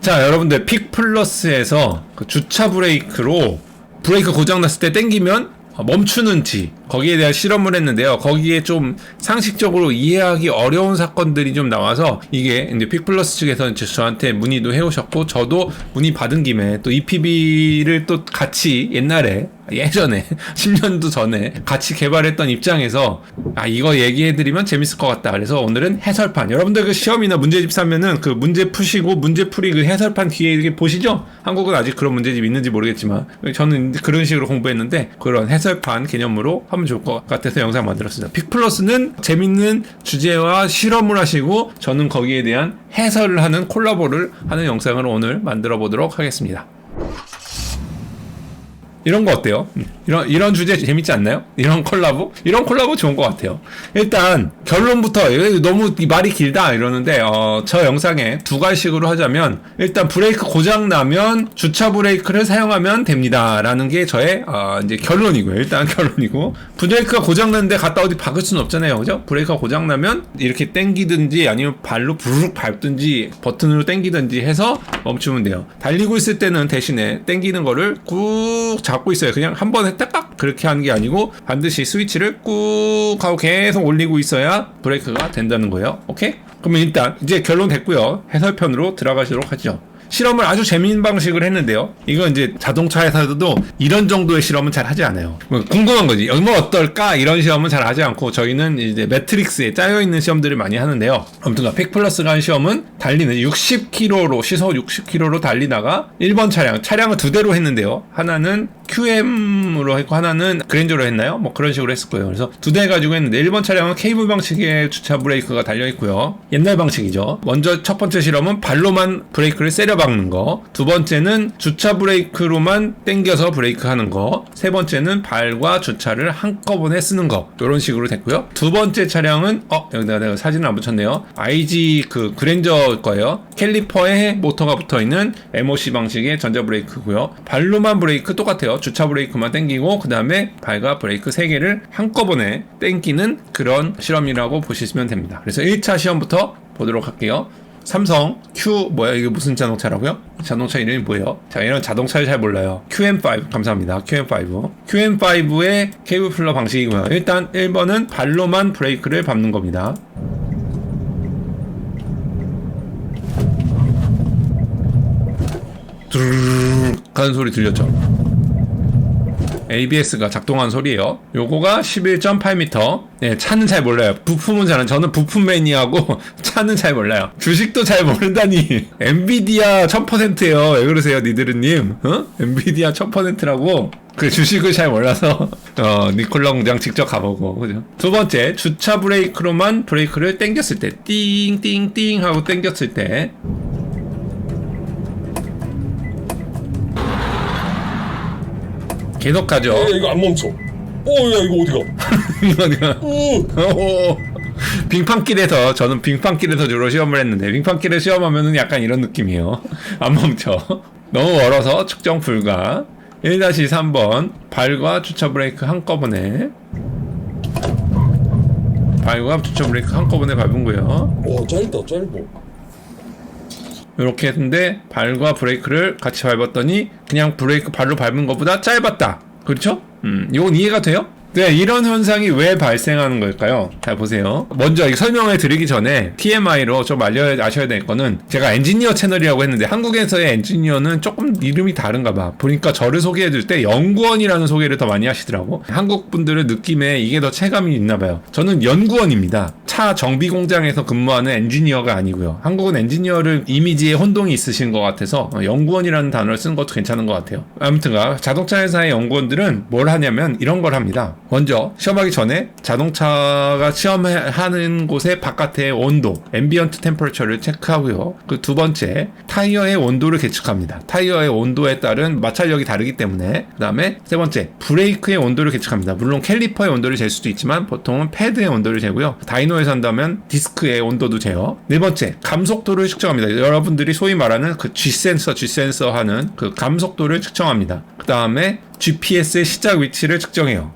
자, 여러분들 픽플러스에서 그 주차 브레이크로 브레이크 고장났을 때 땡기면 멈추는지 거기에 대한 실험을 했는데요. 거기에 좀 상식적으로 이해하기 어려운 사건들이 좀 나와서 이게 이제 픽플러스 측에서 저한테 문의도 해오셨고 저도 문의 받은 김에 또 EPB를 또 같이 예전에 10년도 전에 같이 개발했던 입장에서 이거 얘기해드리면 재밌을 것 같다. 그래서 오늘은 해설판, 여러분들 그 시험이나 문제집 사면은 그 문제 푸시고 문제 풀이 그 해설판 뒤에 이렇게 보시죠? 한국은 아직 그런 문제집 있는지 모르겠지만 저는 그런 식으로 공부했는데 그런 해설판 개념으로 하면 좋을 것 같아서 영상 만들었습니다. 픽플러스는 재밌는 주제와 실험을 하시고 저는 거기에 대한 해설을 하는 콜라보를 하는 영상을 오늘 만들어 보도록 하겠습니다. 이런 거 어때요? 이런 주제 재밌지 않나요? 이런 콜라보 좋은 것 같아요. 일단 결론부터 너무 말이 길다 이러는데 저 영상에 두 가지식으로 하자면 일단 브레이크 고장 나면 주차 브레이크를 사용하면 됩니다라는 게 저의 이제 결론이고요. 일단 결론이고 브레이크가 고장 났는데 갔다 어디 박을 수는 없잖아요, 그죠? 브레이크가 고장 나면 이렇게 당기든지 아니면 발로 부르륵 밟든지 버튼으로 당기든지 해서 멈추면 돼요. 달리고 있을 때는 대신에 당기는 거를 꾹 잡고 있어요. 그냥 한 번에 딱딱 그렇게 하는 게 아니고 반드시 스위치를 꾹 하고 계속 올리고 있어야 브레이크가 된다는 거예요. 오케이? 그러면 일단 이제 결론 됐고요. 해설편으로 들어가도록 하죠. 실험을 아주 재미있는 방식을 했는데요. 이거 이제 자동차에서도 이런 정도의 실험은 잘 하지 않아요. 궁금한 거지. 뭐 어떨까? 이런 실험은 잘 하지 않고 저희는 이제 매트릭스에 짜여있는 시험들을 많이 하는데요. 아무튼 픽플러스가 한 시험은 달리는 60km로 시속 60km로 달리다가 1번 차량을 두 대로 했는데요. 하나는 QM으로 했고 하나는 그랜저로 했나요? 뭐 그런 식으로 했을 거예요. 그래서 두 대 가지고 했는데 1번 차량은 케이블 방식의 주차 브레이크가 달려있고요. 옛날 방식이죠. 먼저 첫 번째 실험은 발로만 브레이크를 세려 박는 거, 두 번째는 주차 브레이크로만 당겨서 브레이크 하는 거, 세 번째는 발과 주차를 한꺼번에 쓰는 거, 이런 식으로 됐고요. 두 번째 차량은 여기다가 내가 사진을 안 붙였네요. IG 그 그랜저 거예요. 캘리퍼에 모터가 붙어있는 MOC 방식의 전자 브레이크고요. 발로만 브레이크 똑같아요. 주차 브레이크만 당기고 그 다음에 발과 브레이크 3개를 한꺼번에 당기는 그런 실험이라고 보시면 됩니다. 그래서 1차 시험부터 보도록 할게요. 삼성 이게 무슨 자동차라고요? 자동차 이름이 뭐예요? 자, 이런 자동차를 잘 몰라요. QM5 감사합니다. QM5의 케이블 플러 방식이고요. 일단 1번은 발로만 브레이크를 밟는 겁니다. 드르르르 가는 소리 들렸죠? ABS가 작동한 소리예요. 요거가 11.8m. 네, 차는 잘 몰라요. 부품은 저는 부품 매니아고 차는 잘 몰라요. 주식도 잘 모른다니. 엔비디아 1000%예요. 왜 그러세요, 니드르님? 엔비디아 1000%라고. 그 주식을 잘 몰라서 니콜라 공장 직접 가보고, 그죠? 두 번째, 주차 브레이크로만 브레이크를 당겼을 때, 띵띵띵 하고 당겼을 때. 계속 가죠. 야, 이거 안 멈춰. 야, 이거 어디가? 어디가? 빙판길에서, 저는 빙판길에서 주로 시험을 했는데, 빙판길에 시험하면은 약간 이런 느낌이에요. 안 멈춰. 너무 멀어서 측정 불가. 1-3번, 발과 주차 브레이크 한꺼번에. 발과 주차 브레이크 한꺼번에 밟은 거예요. 와, 짧다. 이렇게 했는데 발과 브레이크를 같이 밟았더니 그냥 브레이크 발로 밟은 것보다 짧았다. 그렇죠? 이건 이해가 돼요? 네, 이런 현상이 왜 발생하는 걸까요? 자, 보세요. 먼저 설명을 드리기 전에 TMI로 좀 아셔야 될 거는 제가 엔지니어 채널이라고 했는데 한국에서의 엔지니어는 조금 이름이 다른가 봐. 보니까 저를 소개해줄 때 연구원이라는 소개를 더 많이 하시더라고. 한국 분들의 느낌에 이게 더 체감이 있나 봐요. 저는 연구원입니다. 차 정비 공장에서 근무하는 엔지니어가 아니고요. 한국은 엔지니어를 이미지에 혼동이 있으신 것 같아서 연구원이라는 단어를 쓴 것도 괜찮은 것 같아요. 아무튼가 자동차 회사의 연구원들은 뭘 하냐면 이런 걸 합니다. 먼저 시험하기 전에 자동차가 시험하는 곳의 바깥의 온도, 앰비언트 템퍼러처를 체크하고요. 그 두 번째, 타이어의 온도를 계측합니다. 타이어의 온도에 따른 마찰력이 다르기 때문에. 그 다음에 세 번째, 브레이크의 온도를 계측합니다. 물론 캘리퍼의 온도를 잴 수도 있지만 보통은 패드의 온도를 재고요. 다이노에서 한다면 디스크의 온도도 재요. 네 번째, 감속도를 측정합니다. 여러분들이 소위 말하는 그 G센서 하는 그 감속도를 측정합니다. 그 다음에 GPS의 시작 위치를 측정해요.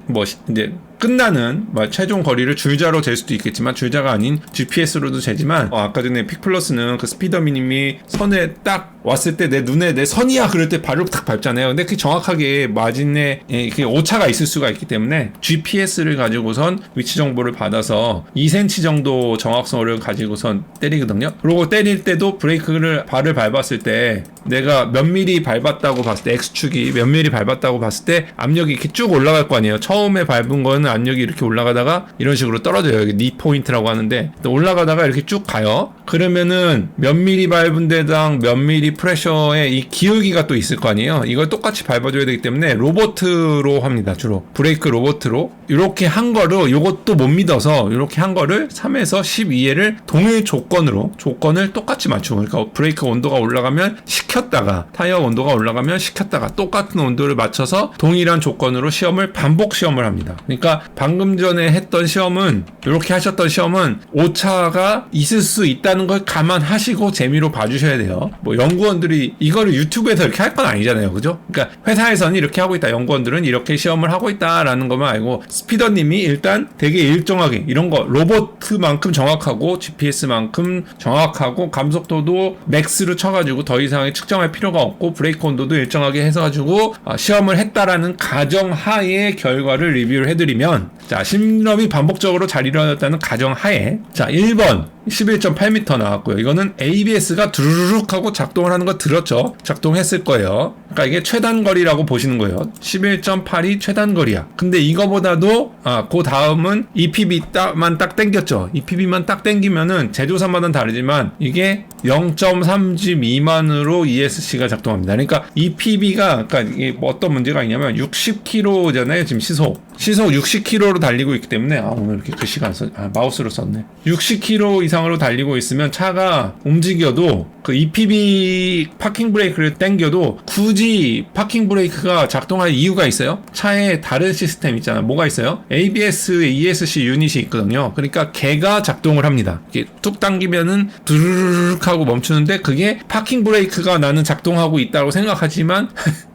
이제 끝나는 최종 거리를 줄자로 잴 수도 있겠지만 줄자가 아닌 GPS로도 재지만 아까 전에 픽플러스는 그 스피더미님이 선에 딱 왔을 때 내 눈에 내 선이야 그럴 때 발로 탁 밟잖아요. 근데 그 정확하게 마진에 그 오차가 있을 수가 있기 때문에 GPS를 가지고선 위치 정보를 받아서 2cm 정도 정확성을 가지고선 때리거든요. 그리고 때릴 때도 브레이크를 발을 밟았을 때 내가 몇 미리 밟았다고 봤을 때 X축이 몇 미리 밟았다고 봤을 때 압력이 이렇게 쭉 올라갈 거 아니에요. 처음에 밟은 거는 압력이 이렇게 올라가다가 이런 식으로 떨어져요. 여기 니 포인트라고 하는데 올라가다가 이렇게 쭉 가요. 그러면은 몇 미리 밟은 데당 몇 미리 프레셔의 이 기울기가 또 있을 거 아니에요. 이걸 똑같이 밟아줘야 되기 때문에 로봇으로 합니다. 주로 브레이크 로봇으로 이렇게 한 거를 요것도 못 믿어서 이렇게 한 거를 3에서 12회를 동일 조건을 똑같이 맞추고 그러니까 브레이크 온도가 올라가면 식혔다가 타이어 온도가 올라가면 식혔다가 똑같은 온도를 맞춰서 동일한 조건으로 반복 시험을 합니다. 그러니까 방금 전에 했던 시험은 이렇게 하셨던 시험은 오차가 있을 수 있다는 걸 감안하시고 재미로 봐주셔야 돼요. 뭐 연구원들이 이거를 유튜브에서 이렇게 할 건 아니잖아요. 그죠? 그러니까 회사에서는 이렇게 하고 있다. 연구원들은 이렇게 시험을 하고 있다라는 것만 알고 스피더님이 일단 되게 일정하게 이런 거 로봇만큼 정확하고 GPS만큼 정확하고 감속도도 맥스로 쳐가지고 더 이상 측정할 필요가 없고 브레이크 온도도 일정하게 해서가지고 시험을 했다라는 가정하에 결과를 리뷰를 해드리면 자 실험이 반복적으로 잘 일어났다는 가정하에 자 1번 11.8m 나왔고요. 이거는 ABS가 두루룩 하고 작동을 하는 거 들었죠? 작동했을 거예요. 그러니까 이게 최단거리라고 보시는 거예요. 11.8이 최단거리야. 근데 이거보다도 그 다음은 EPB만 딱 땡겼죠. EPB만 딱 땡기면은 제조사마다 다르지만 이게 0.3G 미만으로 ESC가 작동합니다. 그러니까 EPB가 그러니까 이게 뭐 어떤 문제가 있냐면 60km잖아요. 지금 시속 60km로 달리고 있기 때문에 오늘 이렇게 글씨가 안 써, 마우스로 썼네. 60km 이상으로 달리고 있으면 차가 움직여도 그 EPB 파킹 브레이크를 당겨도 굳이 파킹 브레이크가 작동할 이유가 있어요? 차에 다른 시스템 있잖아. 뭐가 있어요? ABS, ESC 유닛이 있거든요. 그러니까 걔가 작동을 합니다. 이렇게 툭 당기면은 두르륵 하고 멈추는데 그게 파킹 브레이크가 나는 작동하고 있다고 생각하지만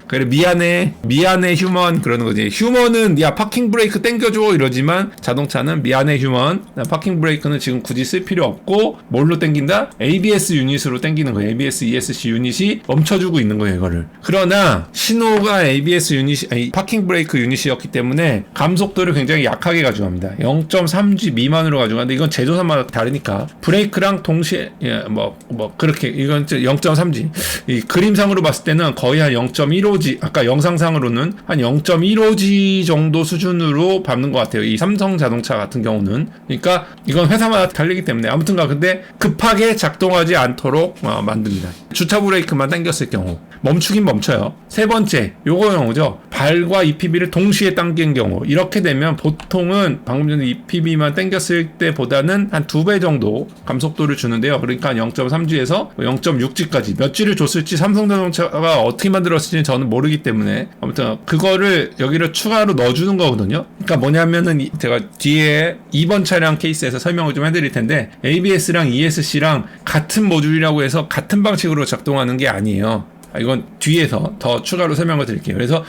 그래 미안해 휴먼 그러는 거지. 휴먼은 야 파킹 브레이크 땡겨줘 이러지만 자동차는 미안해 휴먼 나 파킹 브레이크는 지금 굳이 쓸 필요 없고 뭘로 땡긴다? ABS 유닛으로 땡기는 거예요. ABS ESC 유닛이 멈춰주고 있는 거예요 이거를. 그러나 신호가 ABS 유닛이 파킹 브레이크 유닛이었기 때문에 감속도를 굉장히 약하게 가져갑니다. 0.3G 미만으로 가져가는데 이건 제조사마다 다르니까 브레이크랑 동시에 뭐 그렇게 이건 0.3G 이 그림상으로 봤을 때는 거의 한 0.15G 아까 영상상으로는 한 0.15G 정도 수준으로 밟는 것 같아요. 이 삼성 자동차 같은 경우는. 그러니까 이건 회사마다 달리기 때문에 아무튼가 근데 급하게 작동하지 않도록 만듭니다. 주차 브레이크만 당겼을 경우 멈추긴 멈춰요. 세 번째 요거 경우죠. 발과 EPB를 동시에 당긴 경우 이렇게 되면 보통은 방금 전에 EPB만 당겼을 때보다는 한 2배 정도 감속도를 주는데요. 그러니까 0.3G에서 0.6G까지 몇 G를 줬을지 삼성자동차가 어떻게 만들었을지는 저는 모르기 때문에 아무튼 그거를 여기를 추가로 넣어주는 거거든요. 그러니까 뭐냐면은 제가 뒤에 2번 차량 케이스에서 설명을 좀 해드릴 텐데 ABS랑 ESC랑 같은 모듈이라고 해서 같은 방식으로 작동하는 게 아니에요. 이건 뒤에서 더 추가로 설명을 드릴게요. 그래서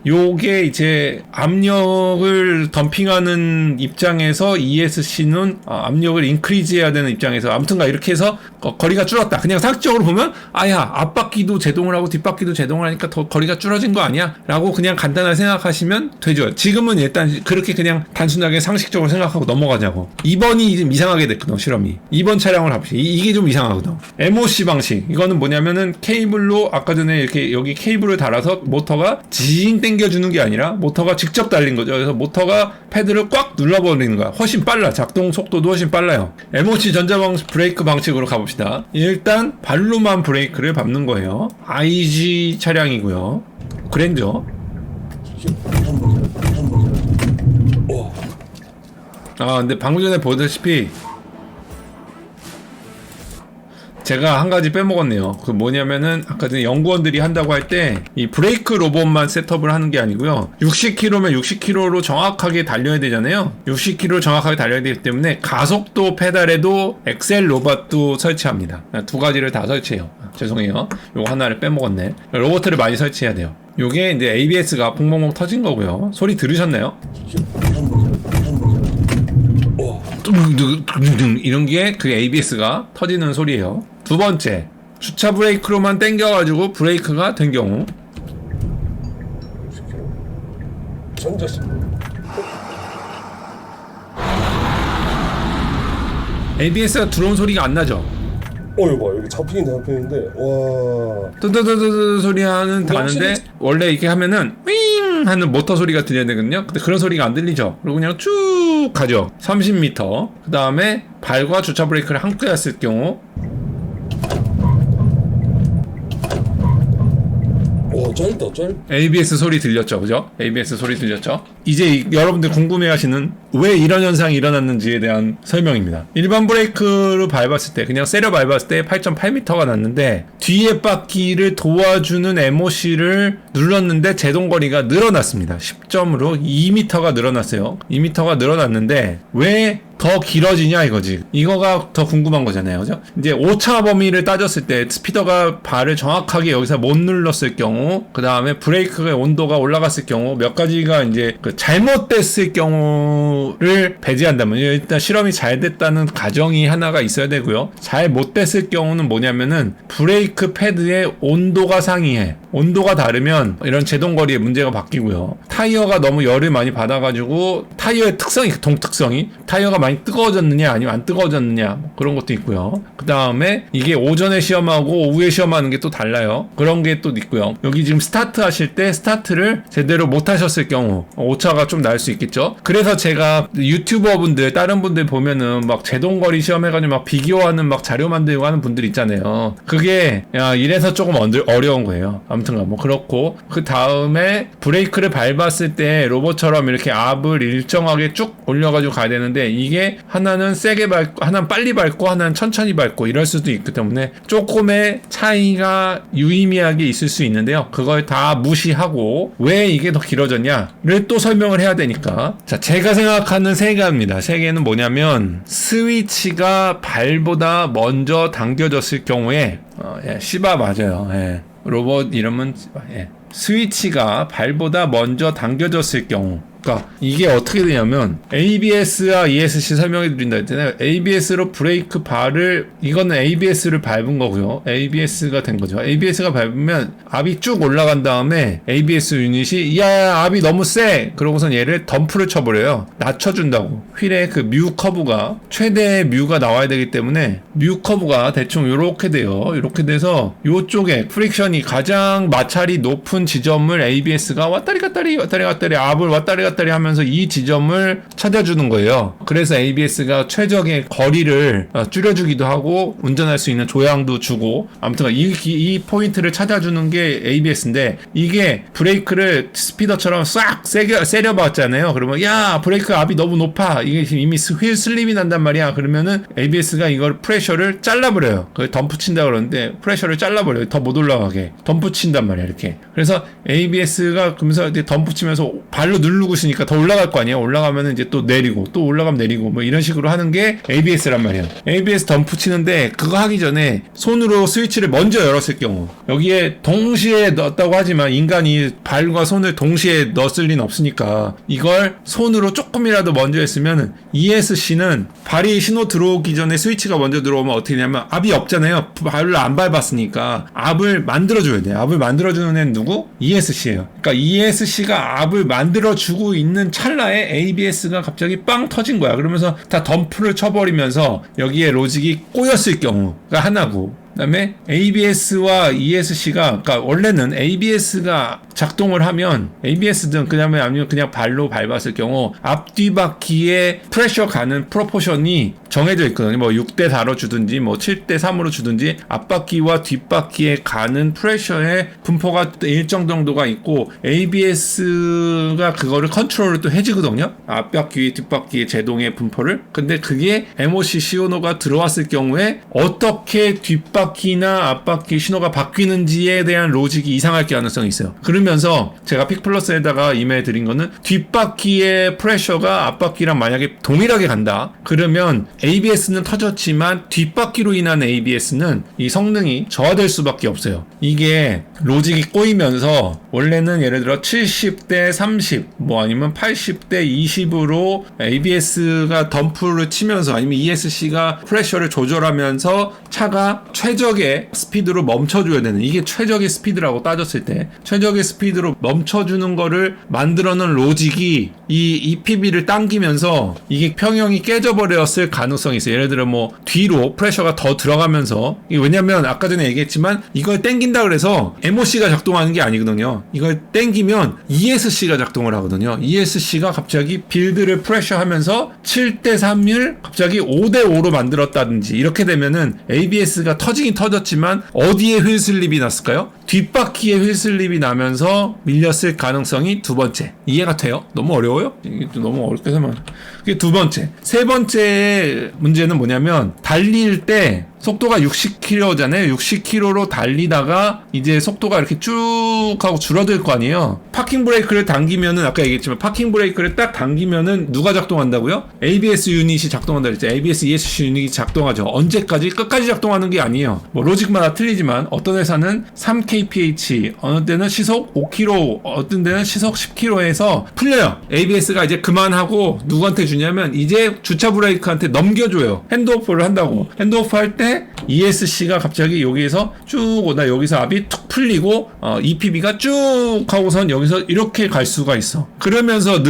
요게 이제 압력을 덤핑하는 입장에서 ESC는 압력을 인크리즈 해야 되는 입장에서 아무튼가 이렇게 해서 거리가 줄었다. 그냥 상식적으로 보면 앞바퀴도 제동을 하고 뒷바퀴도 제동을 하니까 더 거리가 줄어진 거 아니야? 라고 그냥 간단하게 생각하시면 되죠. 지금은 일단 그렇게 그냥 단순하게 상식적으로 생각하고 넘어가자고. 2번이 좀 이상하게 됐거든 실험이. 2번 차량을 합시다. 이게 좀 이상하거든. MOC 방식 이거는 뭐냐면은 케이블로 아까 전에 이렇게 여기 케이블을 달아서 모터가 징 당겨주는 게 아니라 모터가 직접 달린 거죠. 그래서 모터가 패드를 꽉 눌러버리는 거야. 훨씬 빨라. 작동 속도도 훨씬 빨라요. MOC 브레이크 방식으로 가봅시다. 일단 발로만 브레이크를 밟는 거예요. IG 차량이고요. 그랜저. 근데 방금 전에 보다시피 제가 한 가지 빼먹었네요. 그 뭐냐면은 아까 전에 연구원들이 한다고 할 때 이 브레이크 로봇만 셋업을 하는 게 아니고요. 60km면 60km로 정확하게 달려야 되잖아요. 60km 정확하게 달려야 되기 때문에 가속도 페달에도 엑셀 로봇도 설치합니다. 두 가지를 다 설치해요. 죄송해요. 요거 하나를 빼먹었네. 로봇을 많이 설치해야 돼요. 요게 이제 ABS가 퐁퐁퐁 터진 거고요. 소리 들으셨나요? 이런 게 그 ABS가 터지는 소리예요. 두 번째 주차 브레이크로만 당겨가지고 브레이크가 된 경우. 전자식. ABS가 들어온 소리가 안 나죠? 이거 봐, 여기 잡히는데 와. 뜨뜨뜨뜨 소리하는 근데 다는데 확실히- 원래 이렇게 하면은 윙 하는 모터 소리가 들려야 되거든요. 근데 그런 소리가 안 들리죠. 그리고 그냥 쭉 가죠. 30m. 그 다음에 발과 주차 브레이크를 함께 했을 경우 짧다. ABS 소리 들렸죠, 그죠? ABS 소리 들렸죠? 이제 여러분들 궁금해하시는 왜 이런 현상이 일어났는지에 대한 설명입니다. 일반 브레이크로 밟았을 때, 그냥 세려 밟았을 때 8.8m가 났는데 뒤에 바퀴를 도와주는 MOC를 눌렀는데 제동거리가 늘어났습니다. 10점으로 2m가 늘어났어요. 2m가 늘어났는데 왜 더 길어지냐 이거지. 이거가 더 궁금한 거잖아요. 그죠? 이제 오차 범위를 따졌을 때 스피더가 발을 정확하게 여기서 못 눌렀을 경우, 그 다음에 브레이크의 온도가 올라갔을 경우, 몇 가지가 이제 그 잘못됐을 경우를 배제한다면, 일단 실험이 잘 됐다는 가정이 하나가 있어야 되고요. 잘 못됐을 경우는 뭐냐면은 브레이크 패드의 온도가 상이해. 온도가 다르면 이런 제동거리의 문제가 바뀌고요. 타이어가 너무 열을 많이 받아가지고 타이어의 특성이, 동특성이 타이어가 많이 뜨거워졌느냐 아니면 안 뜨거워졌느냐 뭐 그런 것도 있고요. 그 다음에 이게 오전에 시험하고 오후에 시험하는 게 또 달라요. 그런 게 또 있고요. 여기 지금 스타트 하실 때 스타트를 제대로 못 하셨을 경우 오차가 좀 날 수 있겠죠. 그래서 제가 유튜버 분들, 다른 분들 보면은 막 제동거리 시험해가지고 막 비교하는 막 자료 만들고 하는 분들 있잖아요. 그게 이래서 조금 어려운 거예요. 아무튼간 뭐 그렇고, 그 다음에 브레이크를 밟았을 때 로봇처럼 이렇게 압을 일정하게 쭉 올려가지고 가야 되는데, 이게 하나는 세게 밟고 하나는 빨리 밟고 하나는 천천히 밟고 이럴 수도 있기 때문에 조금의 차이가 유의미하게 있을 수 있는데요. 그걸 다 무시하고 왜 이게 더 길어졌냐를 또 설명을 해야 되니까, 자, 제가 생각하는 세 개입니다. 세 개는 뭐냐면, 스위치가 발보다 먼저 당겨졌을 경우에 시바 맞아요. 로봇 이름은 스위치가 발보다 먼저 당겨졌을 경우, 그러니까 이게 어떻게 되냐면, ABS와 ESC 설명해 드린다 했잖아요. ABS로 브레이크 발을, 이거는 ABS를 밟은 거고요. ABS가 된 거죠. ABS가 밟으면 압이 쭉 올라간 다음에 ABS 유닛이 야 압이 너무 세! 그러고선 얘를 덤프를 쳐버려요. 낮춰준다고. 휠의 그 뮤 커브가, 최대의 뮤가 나와야 되기 때문에 뮤 커브가 대충 요렇게 돼요. 요렇게 돼서 요쪽에 프릭션이 가장 마찰이 높은 지점을 ABS가 왔다리 갔다리 압을 왔다리 갔다리 하면서 이 지점을 찾아주는 거예요. 그래서 ABS가 최적의 거리를 줄여주기도 하고 운전할 수 있는 조향도 주고, 아무튼 이 포인트를 찾아주는 게 ABS인데, 이게 브레이크를 스피더처럼 싹 세려 봤잖아요. 그러면 야 브레이크 압이 너무 높아, 이게 이미 휠 슬립이 난단 말이야. 그러면은 ABS가 이걸 프레셔를 잘라버려요. 그걸 덤프 친다 그러는데 프레셔를 잘라버려요. 더 못 올라가게 덤프 친단 말이야, 이렇게. 그래서 ABS가 그러면서 이제 덤프 치면서 발로 누르고 있으니까 더 올라갈 거 아니에요. 올라가면은 이제 또 내리고, 또 올라가면 내리고, 뭐 이런 식으로 하는 게 ABS란 말이에요. ABS 덤프 치는데, 그거 하기 전에 손으로 스위치를 먼저 열었을 경우, 여기에 동시에 넣었다고 하지만 인간이 발과 손을 동시에 넣었을 리는 없으니까 이걸 손으로 조금이라도 먼저 했으면, ESC는 발이 신호 들어오기 전에 스위치가 먼저 들어오면 어떻게 되냐면, 압이 없잖아요. 발을 안 밟았으니까 압을 만들어줘야 돼요. 압을 만들어주는 애는 누구? ESC예요. 그러니까 ESC가 압을 만들어주고 있는 찰나에 ABS가 갑자기 빵 터진 거야. 그러면서 다 덤프를 쳐버리면서 여기에 로직이 꼬였을 경우가 하나고, 그 다음에 ABS와 ESC가, 그러니까 원래는 ABS가 작동을 하면, ABS든 그 다음에 아니면 그냥 발로 밟았을 경우 앞뒤 바퀴에 프레셔 가는 프로포션이 정해져 있거든요. 뭐 6대4로 주든지 뭐 7대3으로 주든지 앞바퀴와 뒷바퀴에 가는 프레셔의 분포가 일정 정도가 있고, ABS가 그거를 컨트롤을 또 해주거든요. 앞바퀴 뒷바퀴의 제동의 분포를. 근데 그게 MOC 신호가 들어왔을 경우에 어떻게 뒷바퀴나 앞바퀴 신호가 바뀌는지에 대한 로직이 이상할 가능성이 있어요. 그러면서 제가 픽플러스에다가 이메일 드린 거는, 뒷바퀴의 프레셔가 앞바퀴랑 만약에 동일하게 간다, 그러면 ABS는 터졌지만 뒷바퀴로 인한 ABS는 이 성능이 저하될 수밖에 없어요. 이게 로직이 꼬이면서, 원래는 예를 들어 70대 30, 뭐 아니면 80대 20으로 ABS가 덤프를 치면서, 아니면 ESC가 프레셔를 조절하면서 차가 최적의 스피드로 멈춰줘야 되는, 이게 최적의 스피드라고 따졌을 때 최적의 스피드로 멈춰주는 거를 만들어놓은 로직이 이 EPB를 당기면서 이게 평형이 깨져버렸을 가능성이 있어요. 예를 들어 뭐 뒤로 프레셔가 더 들어가면서, 왜냐면 아까 전에 얘기했지만 이걸 땡긴다 그래서 MOC가 작동하는 게 아니거든요. 이걸 땡기면 ESC가 작동을 하거든요. ESC가 갑자기 빌드를 프레셔 하면서 7대3을 갑자기 5대5로 만들었다든지, 이렇게 되면은 ABS가 터지긴 터졌지만 어디에 휠슬립이 났을까요? 뒷바퀴에 휠슬립이 나면서 밀렸을 가능성이 두 번째. 이해가 돼요? 너무 어려워요? 이게 또 너무 어렵게 설명. 그게 두 번째. 세 번째 문제는 뭐냐면, 달릴 때 속도가 60km잖아요. 60km로 달리다가 이제 속도가 이렇게 쭉 하고 줄어들 거 아니에요. 파킹 브레이크를 당기면은, 아까 얘기했지만 파킹 브레이크를 딱 당기면은 누가 작동한다고요? ABS 유닛이 작동한다 그랬죠. ABS ESC 유닛이 작동하죠. 언제까지? 끝까지 작동하는 게 아니에요. 뭐 로직마다 틀리지만 어떤 회사는 3kph, 어느 때는 시속 5km, 어떤 데는 시속 10km에서 풀려요. ABS가 이제 그만하고 누구한테 주냐면 이제 주차 브레이크한테 넘겨줘요. 핸드오프를 한다고. 핸드오프 할 때 ESC가 갑자기 여기에서 쭉 오다 여기서 압이 툭 풀리고 EPB가 쭉 하고선 여기서 이렇게 갈 수가 있어. 그러면서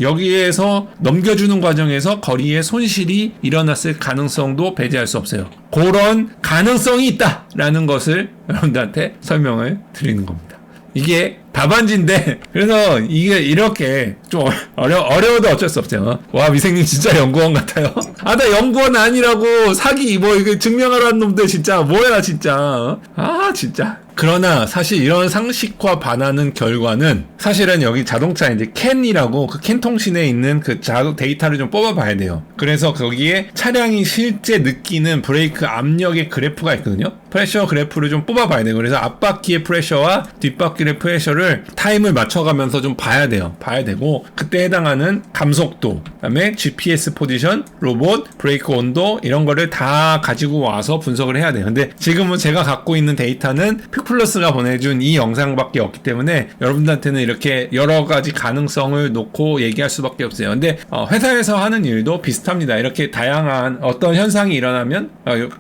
여기에서 넘겨주는 과정에서 거리에 손실이 일어났을 가능성도 배제할 수 없어요. 그런 가능성이 있다라는 것을 여러분들한테 설명을 드리는 겁니다. 이게 답안지인데, 그래서 이게 이렇게 좀 어려워도 어쩔 수 없어요. 와, 미생님 진짜 연구원 같아요. 아, 나 연구원 아니라고 사기 뭐 이거 증명하라는 놈들 진짜 뭐야 진짜. 아, 진짜. 그러나 사실 이런 상식과 반하는 결과는, 사실은 여기 자동차 이제 캔이라고 그 캔 통신에 있는 그 데이터를 좀 뽑아봐야 돼요. 그래서 거기에 차량이 실제 느끼는 브레이크 압력의 그래프가 있거든요. 프레셔 그래프를 좀 뽑아봐야 돼요. 그래서 앞바퀴의 프레셔와 뒷바퀴의 프레셔를 타임을 맞춰가면서 좀 봐야 돼요. 봐야 되고, 그때 해당하는 감속도, 그다음에 GPS 포지션, 로봇, 브레이크 온도, 이런 거를 다 가지고 와서 분석을 해야 돼요. 근데 지금은 제가 갖고 있는 데이터는 픽플러스가 보내준 이 영상밖에 없기 때문에 여러분들한테는 이렇게 여러 가지 가능성을 놓고 얘기할 수밖에 없어요. 근데 회사에서 하는 일도 비슷합니다. 이렇게 다양한 어떤 현상이 일어나면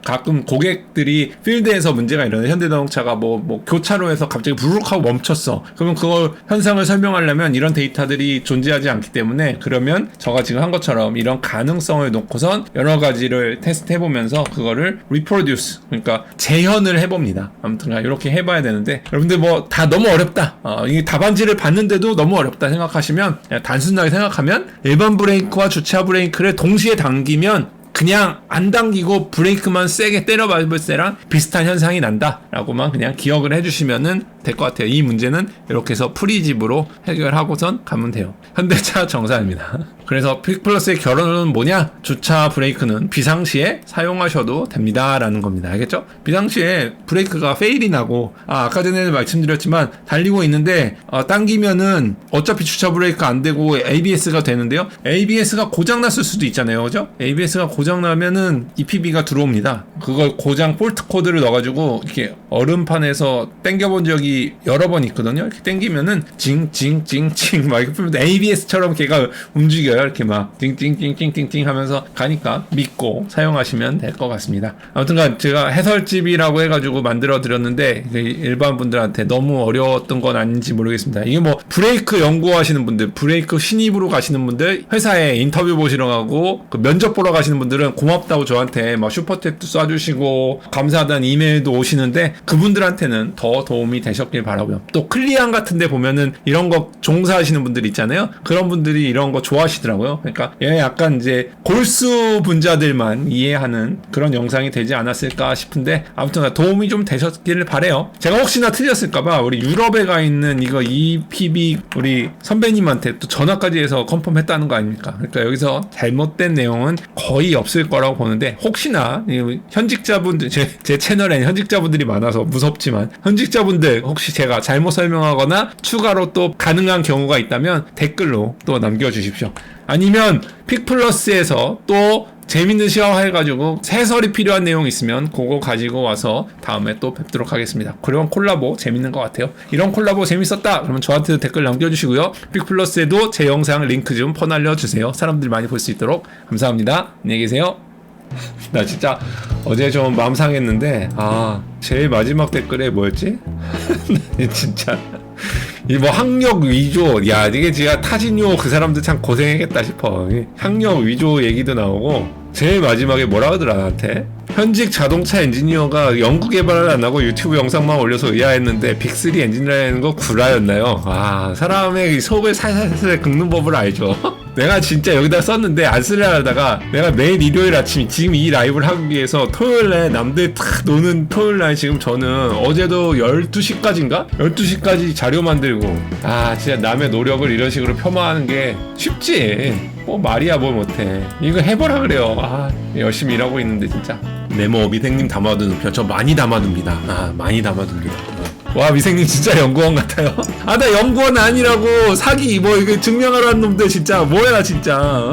가끔 고객들이 필드에서 문제가 일어나요. 현대자동차가 뭐 교차로에서 갑자기 부르륵 하고 멈췄어. 그러면 그걸 현상을 설명하려면 이런 데이터들이 존재하지 않기 때문에, 그러면 저가 지금 한 것처럼 이런 가능성을 놓고선 여러 가지를 테스트 해보면서 그거를 reproduce, 그러니까 재현을 해봅니다. 아무튼 이렇게 해봐야 되는데, 여러분들 뭐 다 너무 어렵다, 이게 답안지를 봤는데도 너무 어렵다 생각하시면, 단순하게 생각하면 일반 브레이크와 주차 브레이크를 동시에 당기면 그냥 안 당기고 브레이크만 세게 때려밟을 때랑 비슷한 현상이 난다라고만 그냥 기억을 해주시면은 될 것 같아요. 이 문제는 이렇게 해서 프리집으로 해결하고선 가면 돼요. 현대차 정사입니다. 그래서 픽플러스의 결론은 뭐냐? 주차 브레이크는 비상시에 사용하셔도 됩니다 라는 겁니다. 알겠죠? 비상시에 브레이크가 페일이 나고, 아까 전에 말씀드렸지만 달리고 있는데 당기면은 어차피 주차 브레이크 안 되고 ABS가 되는데요. ABS가 고장났을 수도 있잖아요. 그죠? ABS가 고장나면은 EPB가 들어옵니다. 그걸 고장 폴트 코드를 넣어가지고 이렇게 얼음판에서 당겨본 적이 여러 번 있거든요. 이렇게 당기면은 징징징징 막 이렇게 풀면 ABS처럼 걔가 움직여요. 이렇게 막 징징징징징징 하면서 가니까 믿고 사용하시면 될 것 같습니다. 아무튼간 제가 해설집이라고 해가지고 만들어 드렸는데 일반 분들한테 너무 어려웠던 건 아닌지 모르겠습니다. 이게 뭐 브레이크 연구하시는 분들, 브레이크 신입으로 가시는 분들, 회사에 인터뷰 보시러 가고 그 면접 보러 가시는 분들은 고맙다고 저한테 막 슈퍼챗도 쏴주시고 감사하다는 이메일도 오시는데, 그분들한테는 더 도움이 되셨길 바라고요. 또 클리앙 같은데 보면은 이런 거 종사하시는 분들 있잖아요. 그런 분들이 이런 거 좋아하시더라고요. 그러니까 약간 이제 골수 분자들만 이해하는 그런 영상이 되지 않았을까 싶은데, 아무튼 도움이 좀 되셨길 바래요. 제가 혹시나 틀렸을까봐 우리 유럽에 가 있는 이거 EPB 우리 선배님한테 또 전화까지 해서 컨펌했다는 거 아닙니까? 그러니까 여기서 잘못된 내용은 거의 없을 거라고 보는데, 혹시나 현직자분들, 제 채널에 현직자분들이 많아서 무섭지만 현직자분들 혹시 제가 잘못 설명하거나 추가로 또 가능한 경우가 있다면 댓글로 또 남겨주십시오. 아니면 픽플러스에서 또 재밌는 시험 해가지고 해설이 필요한 내용 있으면 그거 가지고 와서 다음에 또 뵙도록 하겠습니다. 그런 콜라보 재밌는 것 같아요. 이런 콜라보 재밌었다 그러면 저한테도 댓글 남겨주시고요. 픽플러스에도 제 영상 링크 좀 퍼날려 주세요. 사람들이 많이 볼 수 있도록. 감사합니다. 안녕히 계세요. 나 진짜 어제 좀 마음 상했는데 제일 마지막 댓글에 뭐였지? 진짜 이 뭐 학력 위조, 야 이게 진짜 타진요 그 사람들 참 고생했겠다 싶어. 학력 위조 얘기도 나오고 제일 마지막에 뭐라 하더라 나한테? 현직 자동차 엔지니어가 연구 개발을 안 하고 유튜브 영상만 올려서 의아했는데 빅3 엔지니어라는 거 구라였나요? 사람의 속을 살살살 긁는 법을 알죠. 내가 진짜 여기다 썼는데 안 쓰려 하다가 내가 매일 일요일 아침 지금 이 라이브를 하기 위해서 토요일에 남들 탁 노는 토요일날 지금 저는 어제도 12시까지인가? 12시까지 자료 만들고 진짜 남의 노력을 이런 식으로 폄하하는 게 쉽지. 뭐 말이야 뭘 못해. 이거 해보라 그래요. 열심히 일하고 있는데 진짜. 네모 미생님 담아두는 표 저 많이 담아둡니다. 많이 담아둡니다. 와 미생님 진짜 연구원 같아요. 나 연구원 아니라고 사기 뭐 이거 증명하라는 놈들 진짜 뭐야 진짜.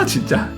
진짜.